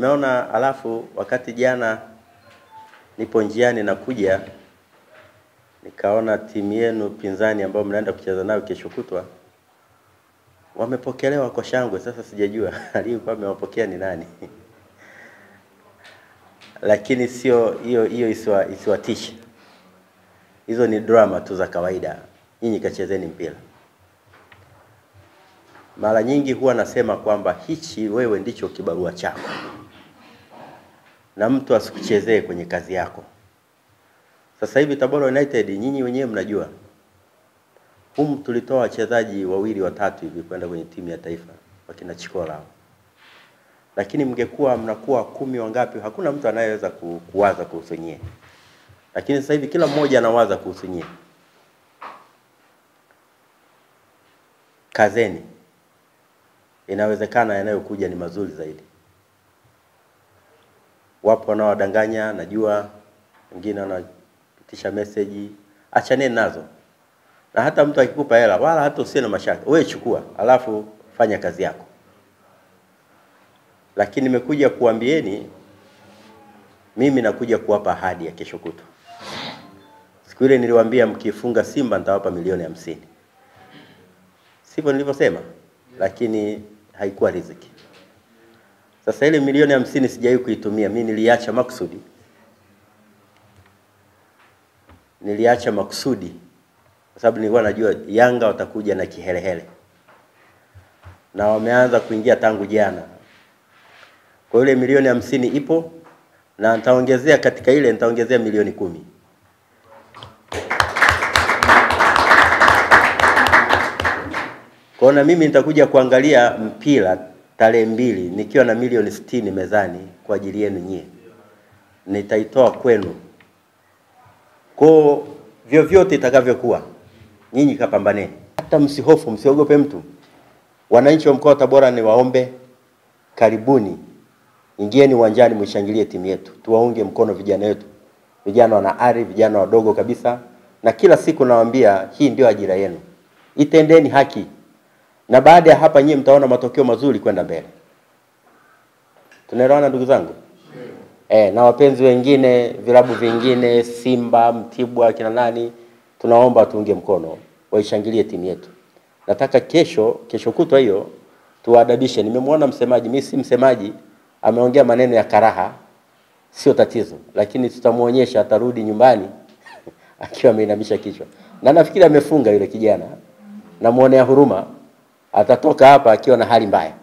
Nimeona alafu wakati jana nipo njiani nakuja nikaona timu yenu pinzani ambao mnaenda kucheza nayo kesho kutwa wamepokelewa kwa shangwe. Sasa sijajua aliyekuwa amewapokea ni nani. Lakini sio hiyo isiwatishe. Hizo ni drama tu za kawaida. Nyinyi kachezeni mpira. Mara nyingi huwa nasema kwamba hichi wewe ndicho kibarua chako. Na mtu asikuchezee kwenye kazi yako. Sasa hivi Tabora United nyinyi wenyewe mnajua. Tulitoa wachezaji 2 watatu hivi kwenda kwenye timu ya taifa wakina Chikola. Lakini mngekuwa mnakuwa 10 wangapi hakuna mtu anayeweza kuwaza kuhusu nyie. Lakini sasa hivi kila mmoja anawaza kuhusu nyie. Kazeni. Inawezekana yanayokuja ni mazuri zaidi. Wapo wanaodanganya, najua wengine wanapitisha message, achaneni nazo. Na hata mtu akikupa hela wala hata usiwe na mashaka, wewe chukua alafu fanya kazi yako. Lakini nimekuja kuambieni mimi nakuja kuwapa ahadi ya kesho kutwa. Siku ile niliwaambia mkifunga Simba nitawapa milioni 50. Sivyo nilivyosema? Lakini haikuwa riziki. Sasa ile milioni 50 sijawahi kuitumia, mimi niliacha makusudi. Niliacha makusudi kwa sababu nilikuwa najua Yanga watakuja na kihelehele. Na wameanza kuingia tangu jana. Kwa ile milioni 50 ipo na nitaongezea katika ile nitaongezea milioni 10. Kwa na mimi nitakuja kuangalia mpira tarehe 2 nikiwa na milioni 60 mezani kwa ajili yenu nyie. Nitaitoa kwenu. Kwa vyovyote itakavyokuwa nyinyi kapambaneni. Hata msihofu, msiogope mtu. Wananchi wa mkoa wa Tabora ni waombe karibuni. Ingieni uwanjani mshangilie timu yetu. Tuwaunge mkono vijana wetu. Vijana wana ari, vijana wadogo kabisa. Na kila siku nawaambia hii ndio ajira yenu. Itendeni haki. Na baada ya hapa nyinyi mtaona matokeo mazuri kwenda mbele. Tunaelewana ndugu zangu? Na wapenzi wengine, vilabu vingine, Simba, Mtibwa, kina nani, tunaomba tuunge mkono, waishangilie timu yetu. Nataka kesho kutwa hiyo tuwaadabishe. Nimemwona msemaji, mimi si msemaji, ameongea maneno ya karaha, sio tatizo, lakini tutamuonyesha atarudi nyumbani akiwa ameinamisha kichwa. Na nafikiri amefunga yule kijana. Namuonea huruma, atatoka hapa akiwa na hali mbaya.